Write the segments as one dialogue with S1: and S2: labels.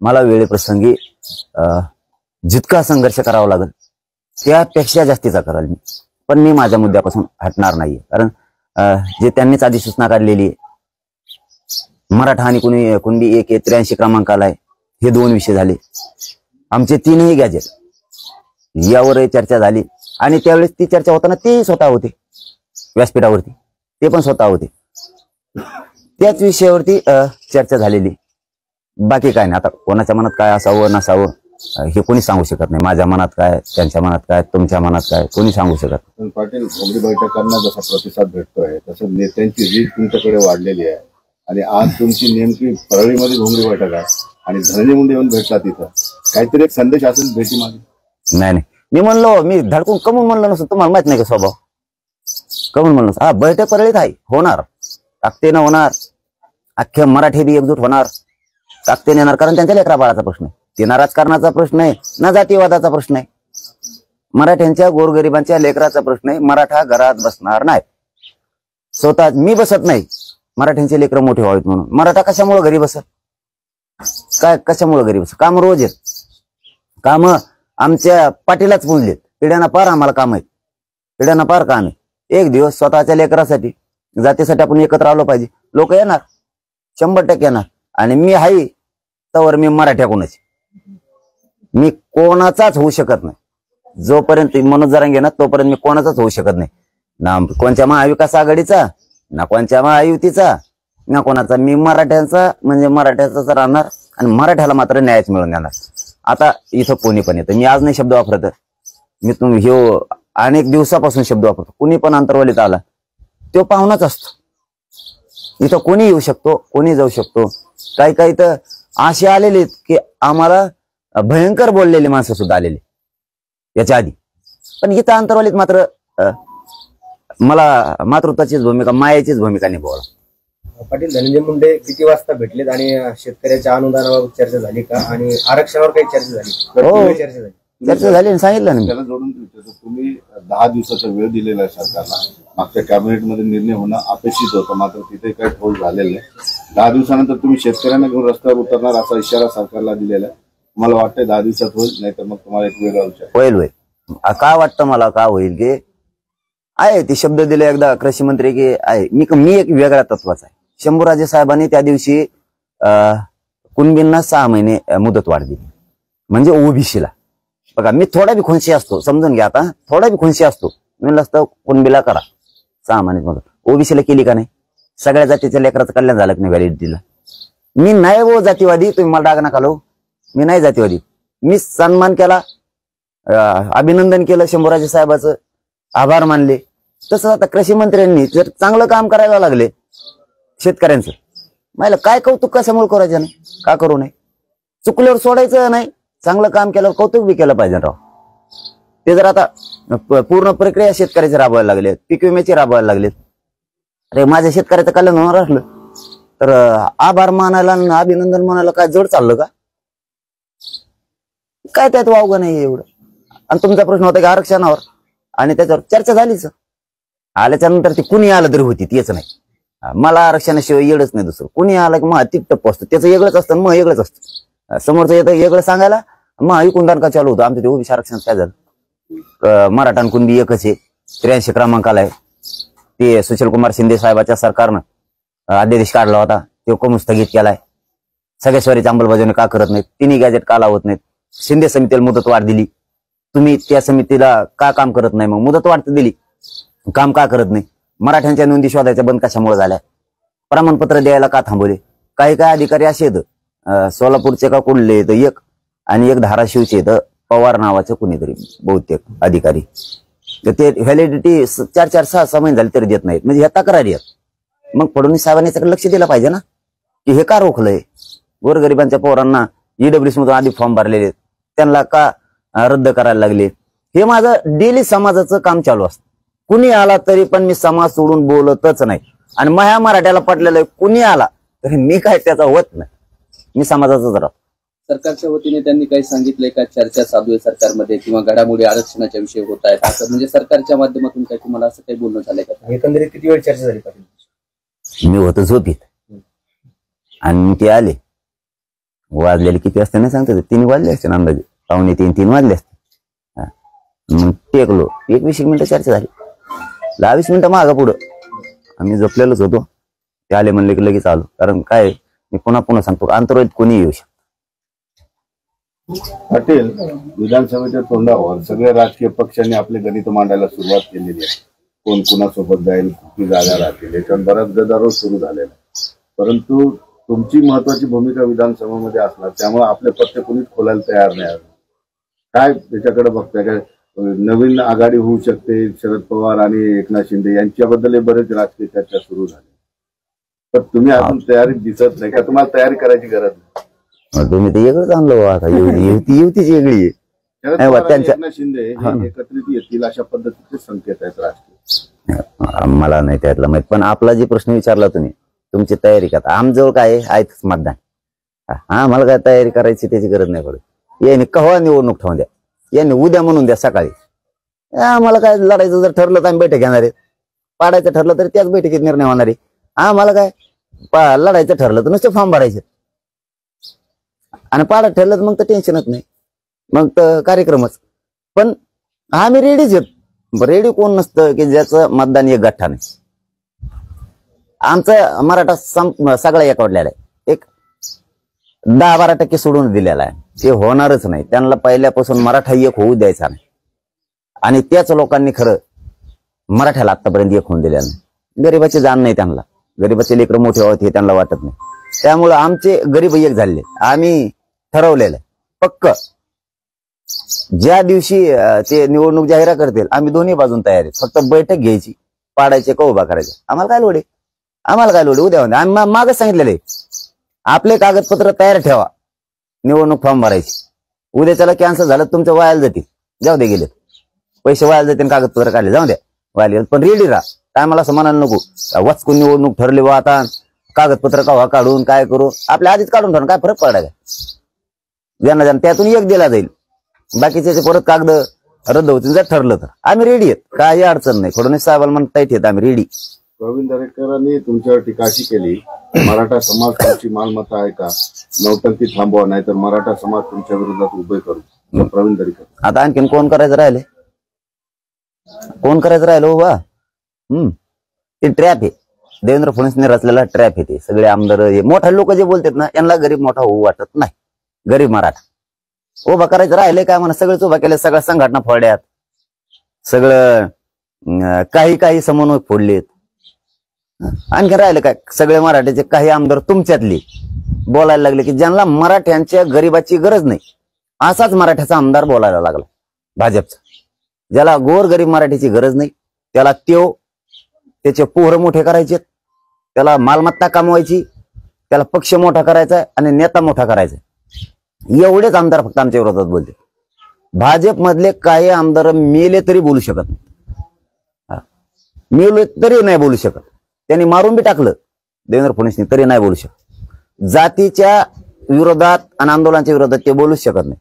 S1: मला वेळेप्रसंगी जितका संघर्ष करावा लागेल त्यापेक्षा जास्तीचा कराल मी, पण मी माझ्या मुद्द्यापासून हटणार नाहीये. कारण जे त्यांनीच आधी सूचना काढलेली आहे, मराठा आणि कुणबी 183 क्रमांकाला आहे, हे 2 विषय झाले. आमचे 3ही गॅजेट यावरही चर्चा झाली आणि त्यावेळेस ती चर्चा होताना ते स्वतः होते व्यासपीठावरती, ते पण स्वतः होते. त्याच विषयावरती चर्चा झालेली. बाकी काय नाही. आता कोणाच्या मनात काय असावं नसावं हे कोणी सांगू शकत नाही. माझ्या मनात काय, त्यांच्या मनात काय, तुमच्या मनात काय, कोणी सांगू शकत नाही.
S2: पाटील, भोंगरी बैठकांना जसा प्रतिसाद भेटतोय तसं नेत्यांची रीत तुमच्याकडे वाढलेली आहे आणि आज तुमची नेमकी परळीमध्ये भोंगरी बैठक आहे आणि धनंजय मुंडे येऊन भेटतात तिथं, काहीतरी एक संदेश असेल भेटी मागे?
S1: नाही, मी म्हणलो, मी धडकून कमून म्हणलं नसतं. तुम्हाला माहित नाही का स्वभाव, कमून म्हणलं नसतं. हा, बैठक परळीत आहे, होणार, ताकदीनं होणार. अख्खे मराठी बी एकजूट होणार, ताकदीने येणार. कारण त्यांच्या लेकरा बाळाचा प्रश्न आहे, ते ना राजकारणाचा प्रश्न आहे ना जातीवादाचा प्रश्न आहे. मराठ्यांच्या गोरगरिबांच्या लेकराचा प्रश्न आहे. मराठा घरात बसणार नाही, स्वतः मी बसत नाही. मराठ्यांचे लेकर मोठे व्हावेत म्हणून. मराठा कशामुळे घरी बसत, काय कशामुळे घरी बसत? काम रोज आहेत, काम आमच्या पाटीलाच पुंजलेत. पिढ्यांना पार आम्हाला काम आहेत, पिढ्यांना पार काम आहे. एक दिवस स्वतःच्या लेकरासाठी, जातीसाठी आपण एकत्र आलो पाहिजे. लोक येणार, 100% येणार. आणि मी हाय तर मी मराठ्या कोणाची, मी कोणाचाच होऊ शकत नाही. जोपर्यंत मनोज जरांगे ना तोपर्यंत मी कोणाचाच होऊ शकत नाही. ना कोणत्या महाविकास आघाडीचा, ना कोणत्या महायुतीचा, ना कोणाचा. मी मराठ्यांचा म्हणजे मराठ्याचाच राहणार आणि मराठ्याला मात्र न्यायच मिळून देणार. आता इथं कोणी पण येतं, मी आज नाही शब्द वापरत, मी तुम्ही ह्यो अनेक दिवसापासून शब्द वापरतो. कुणी पण अंतरवलीत आला तो पाहुणाच असतो. इथं कोणी येऊ शकतो, कोणी जाऊ शकतो. काही काही तर असे आलेले की आम्हाला भयंकर बोललेले माणसं सुद्धा आलेले याच्या आधी. पण इथं अंतरवलीत मात्र मला मातृत्वाचीच भूमिका, मायाचीच भूमिका निभावला.
S3: पाटील, धनंजय मुंडे किती वाजता भेटलेत आणि शेतकऱ्याच्या अनुदानावर चर्चा झाली का आणि आरक्षणावर काही चर्चा झाली?
S1: हो,
S3: चर्चा झाली,
S1: चर्चा झाली, सांगितलं ना.
S2: त्याला जोडून तुम्ही 10 दिवसाचा वेळ दिलेला आहे सरकारला. मागच्या कॅबिनेटमध्ये निर्णय होणं अपेक्षित होतं, मात्र तिथे काही ठोस झालेलं नाही. 10 दिवसानंतर तुम्ही शेतकऱ्यांना घेऊन रस्त्यावर उतरणार असा इशारा सरकारला दिलेला आहे. तुम्हाला वाटतंय 10 दिवसात होईल, नाही तर मग तुम्हाला एक वेगळा विचार
S1: होईल? काय वाटतं मला, का होईल की आहे ते शब्द दिले एकदा कृषी मंत्री की आहे. मी एक वेगळ्या तत्वाचा आहे. शंभूराजे साहेबांनी त्या दिवशी कुणबींना 6 महिने मुदत वाढ दिली, म्हणजे ओबीसीला. बघा, मी थोडा बी खुनशी असतो, समजून घ्या. आता थोडा बी खुनशी असतो, म्हणलं असतं कुणबीला करा 6 महिने मुदत. ओबीसीला केली का नाही? सगळ्या जातीच्या लेकराचं कल्याण झालं की नाही व्हॅलिडिटीला? मी नाही वो जातीवादी, तुम्ही मला डाग नका लावू. मी नाही जातीवादी, मी सन्मान केला, अभिनंदन केलं शंभूराजे साहेबाचं, आभार मानले. तसं आता कृषी मंत्र्यांनी जर चांगलं काम करायला लागले शेतकऱ्यांचं, मला काय कौतुक कशामुळे करायचं नाही, का करू नये? चुकल्यावर सोडायचं नाही, चांगलं काम केल्यावर कौतुक बी केलं पाहिजे राव. ते जर आता पूर्ण प्रक्रिया शेतकऱ्याची राबवायला लागले, पीक विम्याची राबवायला लागलेत, अरे माझ्या शेतकऱ्याचं कल्याण होणार असलं तर आभार मानायला आणि अभिनंदन मानायला काय जड चाललं का? काय त्यात वावगं नाही एवढं. आणि तुमचा प्रश्न होता की आरक्षणावर, आणि त्याच्यावर चर्चा झालीच. आल्याच्या नंतर ती कुणी आलं तरी होती, तेच नाही. मला आरक्षणाशिवाय येडच नाही दुसरं. कुणी आलं की मग ती टप्प असतो, त्याचं वेगळंच असतं, मग वेगळंच असतं. समोरचं येतं वेगळं सांगायला, मग ऐकून दान का चालू होतं. आमच्या ते ओबीसी आरक्षण काय झालं? मराठा आणि कुणबी एकच आहे, 83 क्रमांकाला आहे. ते सुशीलकुमार शिंदे साहेबाच्या सरकारनं अध्यादेश काढला होता, तो कमी स्थगित केलाय. सगळ्या स्वारीची अंमलबजावणी का करत नाहीत? 3ही गॅजेट का लावत नाहीत? शिंदे समितीला मुदत वाढ दिली, तुम्ही त्या समितीला का काम करत नाही? मग मुदत वाढ दिली, काम का करत नाही? मराठ्यांच्या नोंदी शोधायच्या बंद कशामुळे झाल्या? प्रमाणपत्र द्यायला का थांबवले? काही काही अधिकारी असे आहेत, सोलापूरचे का कुठले तर एक, आणि एक धाराशिवचे तर पवार नावाचे कुणीतरी बहुतेक अधिकारी, तर ते व्हॅलिडिटी 4-4, 6-6 महिने झाले तरी देत नाहीत. म्हणजे ह्या तक्रारी आहेत. मग फडणवीस साहेबांनी त्याकडे लक्ष दिलं पाहिजे ना, की हे का रोखलंय? गोरगरिबांच्या पोरांना ईडब्ल्यूएस मधून आधी फॉर्म भरलेले, त्यांना का रद्द करायला लागले? हे माझं डेली समाजाचं काम चालू असतं. कुणी आला तरी पण मी समाज सोडून बोलतच नाही. आणि माझ्या मराठ्याला पटलेलं आहे, कुणी आला तरी मी काय त्याचा होत नाही, मी समाजाचाच राहतो.
S4: सरकारच्या वतीने त्यांनी काही सांगितलंय का? चर्चा चालू आहे सरकारमध्ये किंवा घडामोडी आरक्षणाच्या विषयी होत आहेत असं, म्हणजे सरकारच्या माध्यमातून काही तुम्हाला असं काही बोलणं झालंय का?
S3: एकंदरीत किती वेळ चर्चा झाली पाटील?
S1: मी होतो झोपीत आणि ते आले, वाजलेले किती असते नाही सांगतो 3 वाजले असते ना अंदाजे 2:45-3 वाजले असते. मग टेकलो 20 मिनिटं चर्चा झाली. 20 मिनिटं मागं पुढं आम्ही झोपलेलोच होतो. ते आले म्हणले की लगेच आलो. कारण काय मी पुन्हा सांगतो आंतरवाईत कोणी येऊ शकतो.
S2: पाटील, विधानसभेच्या तोंडावर सगळ्या राजकीय पक्षांनी आपले गणित मांडायला सुरुवात केलेली आहे. कोण कुणासोबत जाईल, किती जागा राहतील, याच्यावर बराच गदारोळ सुरू झालेला आहे. परंतु तुमची महत्वाची भूमिका विधानसभेमध्ये असणार, त्यामुळे आपले पत्ते कोणीच खोलायला तयार नाही. काय त्याच्याकडे बघताय? काय नवीन आघाडी होऊ शकते? शरद पवार आणि एकनाथ शिंदे यांच्याबद्दल बरेच राजकीय चर्चा सुरू झाली, तर तुम्ही अजून तयारीत दिसत नाही का? तुम्हाला तयारी करायची गरज नाही?
S1: तुम्ही ते वेगळंच आणलं आता. युतीची वेगळी आहे.
S2: शरद
S1: नाही,
S2: पवार आणि
S1: त्यांच्या-
S2: एकनाथ शिंदे हे एकत्रित येतील अशा पद्धतीचे संकेत आहेत राजकीय.
S1: मला नाही त्यातला माहित. पण आपला जे प्रश्न विचारला तुम्ही, तुमची तयारी का? आमजवळ काय आहेच मतदान. आम्हाला काय तयारी करायची त्याची गरज नाही पडत. यांनी केव्हा निवडणूक ठेवून द्या, यांनी उद्या म्हणून द्या सकाळी. आम्हाला काय लढायचं जर ठरलं तर आम्ही बैठक घेणार आहे. पाडायचं ठरलं तर त्याच बैठकीत निर्णय होणार आहे. आम्हाला काय लढायचं ठरलं तर नुसते फॉर्म भरायचे आणि पाडा ठरलं तर मग तर टेन्शनच नाही, मग तर कार्यक्रमच. पण आम्ही रेडीच आहेत. रेडी कोण नसतं की ज्याचं मतदान एक गठ्ठा नाही. आमचा मराठा सगळा एकवडलेला आहे. एक 10-12% सोडून दिलेला आहे. ते होणारच नाही. त्यांना पहिल्यापासून मराठा एक होऊ द्यायचा नाही. आणि त्याच लोकांनी खरं मराठ्याला आतापर्यंत एक होऊन दिलेलं नाही. गरीबाची जाण नाही त्यांना. गरीबाचे लेकरं मोठे होत हे त्यांना वाटत नाही. त्यामुळं आमचे गरीब एक झाले. आम्ही ठरवलेलं पक्क ज्या दिवशी ते निवडणूक जाहीर करतील आम्ही दोन्ही बाजून तयार आहेत. फक्त बैठक घ्यायची, पाडायचे का उभा करायचे. आम्हाला काय लोड आहे? आम्हाला काय लोड आहे? उद्या आम्ही मागच सांगितलेलं आहे आपले कागदपत्र तयार ठेवा, निवडणूक फॉर्म भरायची. उद्याच्याला कॅन्सल झालं तुमचं वायाला जातील. जाऊ दे, गेले पैसे वायाला जातील, कागदपत्र काढले जाऊ द्या वाया. पण रेडी राहा. काय मला असं म्हणायला नको वचकून निवडणूक ठरली वा आता कागदपत्र कवा काढून काय करू. आपल्या आधीच काढून ठेवून काय फरक पडायचा? ज्यांना त्यातून एक दिला जाईल, बाकीचे परत कागद रद्द होतील. जर ठरलं तर आम्ही रेडी आहेत. काही अडचण नाही. फडणवीस साहेबांना म्हणता येत आम्ही रेडी.
S2: प्रवीण दरेकरांनी तुमच्यावर टीका अशी केली, मराठा समाज तुमची मालमत्ता आहे का? नौटंकी थांबवा, नाही तर मराठा समाज तुमच्या विरोधात उभे करू. प्रवीण दरेकर
S1: आता आणखीन कोण करायचं राहिले? कोण करायचं राहिलं उभा? ते ट्रॅप आहे. देवेंद्र फडणवीसने रचलेला ट्रॅप आहे. ते सगळे आमदार मोठे लोक जे बोलतात ना, यांना गरीब मोठा होऊ वाटत नाही. गरीब मराठा उभा करायचं राहिले काय म्हणा. सगळेच उभा केले, सगळ्या संघटना फोडल्यात, सगळं काही समन्वय फोडलेत. आणखी राहिले काय? सगळे मराठ्याचे काही आमदार तुमच्यातले बोलायला लागले की ज्यांना मराठ्यांच्या गरीबाची गरज नाही, असाच मराठ्याचा आमदार बोलायला लागला भाजपचा. ज्याला गोर गरीब मराठीची गरज नाही, त्याला त्याचे पोरं मोठे करायचे, त्याला मालमत्ता कमवायची, त्याला पक्ष मोठा करायचा आणि नेता मोठा करायचा. एवढेच आमदार फक्त आमच्या विरोधात बोलते. भाजप मधले काही आमदार मेले तरी बोलू शकत नाही. मेले तरी नाही बोलू शकत. त्यांनी मारून बी टाकलं देवेंद्र फडणवीसनी तरी नाही बोलू शकत. जातीच्या विरोधात आणि आंदोलनाच्या विरोधात ते बोलूच शकत नाही.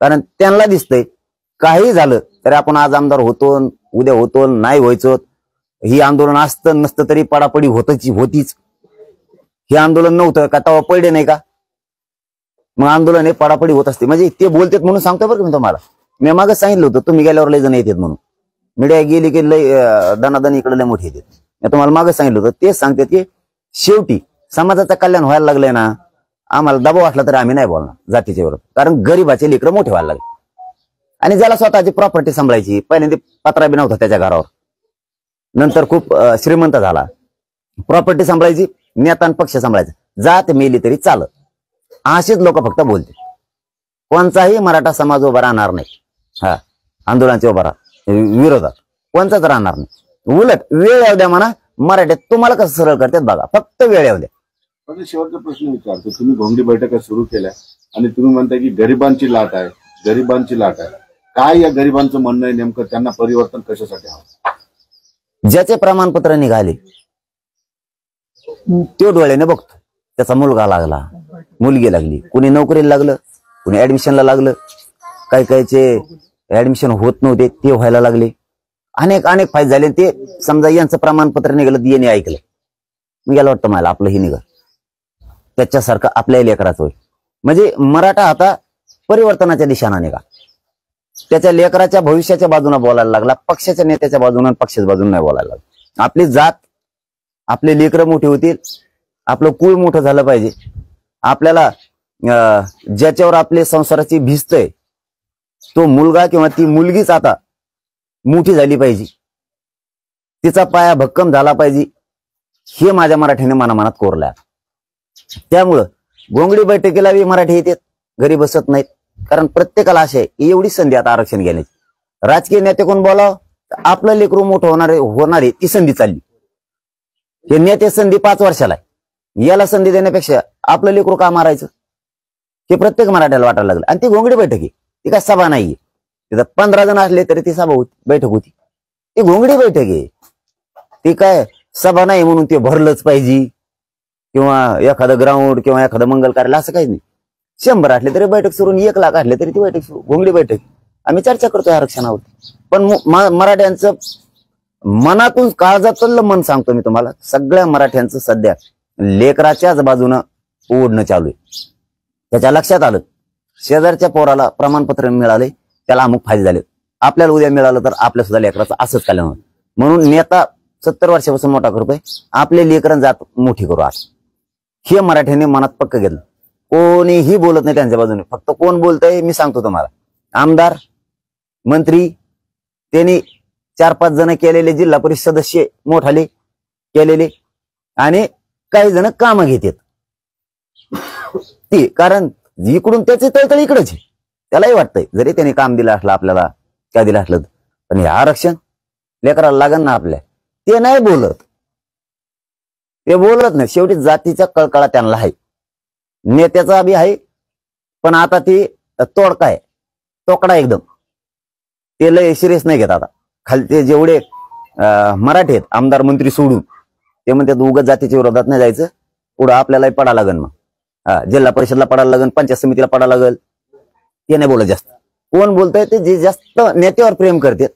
S1: कारण त्यांना दिसतंय काही झालं तरी आपण आज आमदार होतो, उद्या होतो, नाही व्हायचो. ही आंदोलन असतं नसतं तरी पडापडी होतीच. हे आंदोलन नव्हतं का तेव्हा पडले नाही का? मग आंदोलन हे पडापडी होत असते. म्हणजे ते बोलतात म्हणून सांगतो बरं का मी तुम्हाला. मी मागच सांगितलं होतं तुम्ही गेल्यावर लय जण येतात म्हणून. मीडिया गेली की लय दनादन इकडे लय मोठी येतात. मी तुम्हाला मागच सांगितलं होतं. तेच सांगतात की शेवटी समाजाचं कल्याण व्हायला लागलंय ना, आम्हाला दबाव वाटला तर आम्ही नाही बोलणार जातीच्या विरोधात. कारण गरीबाचे लेकरं मोठे व्हायला लागले. आणि ज्याला स्वतःची प्रॉपर्टी सांभाळायची, पहिल्यांदा पत्रा बी नव्हता त्याच्या घरावर, नंतर खूप श्रीमंत झाला, प्रॉपर्टी सांभाळायची, नेता आणि पक्ष सांभाळायचा, जात मेली तरी चालत. असेच लोक फक्त बोलते. कोणताही मराठा समाज उभा राहणार नाही आंदोलनाच्या विरोधात, कोणताच राहणार नाही. उलट वेळ येऊ द्या म्हणा. मराठ्यात तुम्हाला कसं सरळ करतात बघा, फक्त वेळ येऊ द्या.
S2: पण शेवटचा प्रश्न विचारतो. तुम्ही भोंगडी बैठका सुरू केल्या आणि तुम्ही म्हणताय की गरिबांची लाट आहे, गरिबांची लाट आहे. काय या गरिबांचं म्हणणं आहे नेमकं? त्यांना परिवर्तन कशासाठी हवं?
S1: ज्याचे प्रमाणपत्र निघाले तो डोळ्याने बघतो. त्याचा मुलगा लागला, मुलगी लागली, कुणी नोकरीला लागलं, कुणी ऍडमिशनला लागलं, काही काहीचे ऍडमिशन होत नव्हते ते व्हायला लागले. अनेक फायदे झाले. ते समजा यांचं प्रमाणपत्र निघालं, यांनी ऐकलं, मी गेलं वाटतं मला आपलं हे निघाल त्याच्यासारखं आपल्या लेकराचं होईल. म्हणजे मराठा आता परिवर्तनाच्या दिशेने निघा, त्याच्या लेकराच्या भविष्याच्या बाजूने बोलायला लागला, पक्षाच्या नेत्याच्या बाजूने पक्षाच्या बाजूने नाही बोलायला लागला. आपली जात, आपले लेकरं मोठी होतील, आपलं कुळ मोठं झालं पाहिजे. आपल्याला ज्याच्यावर आपले संसाराची भिजतय तो मुलगा किंवा ती मुलगीच आता मोठी झाली पाहिजे, तिचा पाया भक्कम झाला पाहिजे, हे माझ्या मराठीने मनामनात कोरलंय. त्यामुळं गोंगडी बैठकीला बी मराठी येतात, घरी बसत नाहीत. कारण प्रत्येकाला आशा आहे एवढी संधी आता आरक्षण घेण्याची. राजकीय नेते कोण बोलाव, आपलं लेकरू मोठं होणारे ती संधी चालली. हे नेते संधी 5 वर्षाला आहे, याला संधी देण्यापेक्षा आपलं लेकरू का मारायचं, हे प्रत्येक मराठ्याला वाटायला लागलं. आणि ती घोंगडी बैठक आहे, ती काय सभा नाहीये. तिथं 15 जण असले तरी ती सभा होती, बैठक होती. ती घोंगडी बैठक आहे, ती काय सभा नाही म्हणून ते भरलंच पाहिजे किंवा एखादं ग्राउंड किंवा एखादं मंगल कार्यालय असं काही नाही. 100 असले तरी बैठक सुरू, 1 लाख असले तरी ती बैठक सुरू. घोंगडी बैठक आम्ही चर्चा करतोय आरक्षणावर. पण मराठ्यांचं मनातून काळजातलं मन सांगतो मी तुम्हाला, सगळ्या मराठ्यांचं सध्या लेकराच्याच बाजूनं ओढणं चालू आहे. त्याच्या लक्षात आलं शेजारच्या पोराला प्रमाणपत्र मिळाले, त्याला अमुक फायदे झाले, आपल्याला उद्या मिळालं तर आपल्या सुद्धा लेकराचं असंच कल्याण होतं. म्हणून नेता 70 वर्षापासून मोठा करतोय, आपले लेकरं जात मोठी करू आज, हे मराठ्यांनी मनात पक्क घेतलं. कोणीही बोलत नाही त्यांच्या बाजूने. फक्त कोण बोलतंय मी सांगतो तुम्हाला, आमदार, मंत्री, त्यांनी 4-5 जण केलेले, जिल्हा परिषद सदस्य मोठाले केलेले, आणि काही जण काम घेतात ती. कारण इकडून त्याचे तळतळ इकडेच आहे, त्यालाही वाटतंय जरी त्यांनी काम दिलं असलं आपल्याला, काय दिलं असलं, पण हे आरक्षण लेकराला लागण ना आपल्या, ते नाही बोलत, ते बोलत नाही. शेवटी जातीचा कळकळा त्यांना आहे, नेत्याचा बी आहे, पण आता ती तोडका आहे, तोकडा एकदम. ते लय सिरियस नाही घेत आता. खालचे जेवढे मराठी आहेत आमदार मंत्री सोडून, ते म्हणतात उगाच जातीच्या विरोधात नाही जायचं, पुढं आपल्याला पडा लागन, मग जिल्हा परिषदला पडायला लागन, पंचायत समितीला पडायला लागल. ते नाही बोलत जास्त. कोण बोलतंय ते जे जास्त नेत्यावर प्रेम करतात,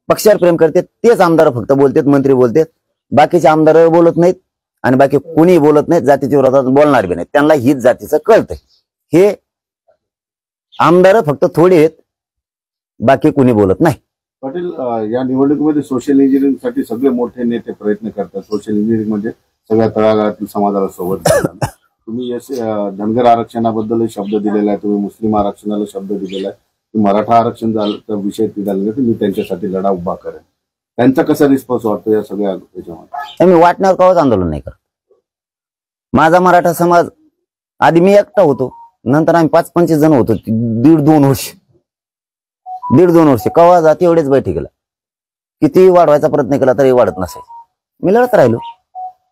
S1: पक्षावर प्रेम करतात, तेच आमदार फक्त बोलतात, मंत्री बोलतात. बाकीचे आमदार बोलत नाहीत आणि बाकी कुणी बोलत नाहीत, जातीच्या विरोधात बोलणार बी नाही. त्यांना हीच जातीचं कळतंय. हे आमदार फक्त थोडे आहेत, बाकी कुणी बोलत नाही.
S2: पाटील, या निवडणुकीमध्ये सोशल इंजिनिअरिंग साठी सगळे मोठे नेते प्रयत्न करतात. सोशल इंजिनिअरिंग म्हणजे सगळ्या तळागाळातील समाजाला सोबत घेणं. तुम्ही धनगर आरक्षणाबद्दल शब्द दिलेला आहे, तुम्ही मुस्लिम आरक्षणाला शब्द दिलेला आहे, मराठा आरक्षण झालं विषय झाला तर मी त्यांच्यासाठी लढा उभा करेन. त्यांचा कसा रिस्पॉन्स वाटतो या सगळ्या याच्यामध्ये?
S1: मी वाटण्यावर कवाच आंदोलन नाही करत. माझा मराठा समाज आधी मी एकटा होतो, नंतर आम्ही 5-25 जण होतो, 1.5-2 वर्ष कवा जाती एवढेच बैठकीला. किती वाढवायचा प्रयत्न केला तरी वाढत नसायचं, मी लढत राहिलो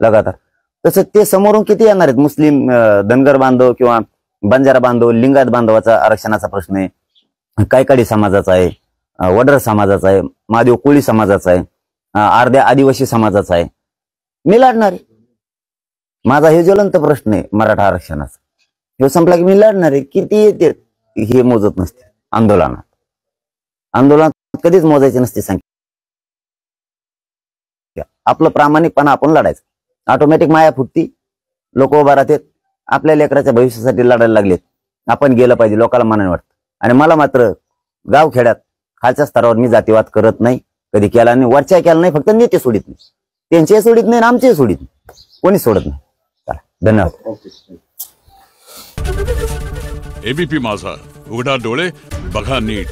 S1: लगातार. तसं ते समोरून किती येणार आहेत मुस्लिम धनगर बांधव किंवा बंजारा बांधव, लिंगायत बांधवाचा आरक्षणाचा प्रश्न आहे, कायकाडी समाजाचा आहे, वडर समाजाचा आहे, महादेव कोळी समाजाचा आहे, अर्ध्या आदिवासी समाजाचा आहे. मी लढणार आहे. माझा हे ज्वलंत प्रश्न आहे मराठा आरक्षणाचा. हे संपला की मी लढणार आहे. किती येते हे मोजत नसते आंदोलनात. आंदोलनात कधीच मोजायची नसते संख्या. आपलं प्रामाणिकपणा आपण लढायचं. ऑटोमॅटिक माया फुटती, लोक उभा राहतात, आपल्या लेकराच्या भविष्यासाठी लढायला लागलेत. आपण गेलं पाहिजे, लोकांना मनाने वाटतं. आणि मला मात्र गावखेड्यात खालच्या स्तरावर मी जातीवाद करत नाही, कधी केला नाही, वरच्या केला नाही. फक्त नेते सोडित नाही, त्यांचे सोडित नाही, आमचे सोडित नाही, कोणी सोडत नाही. चला, धन्यवाद.
S5: एबीपी माझा, उघडा डोळे बघा नीट.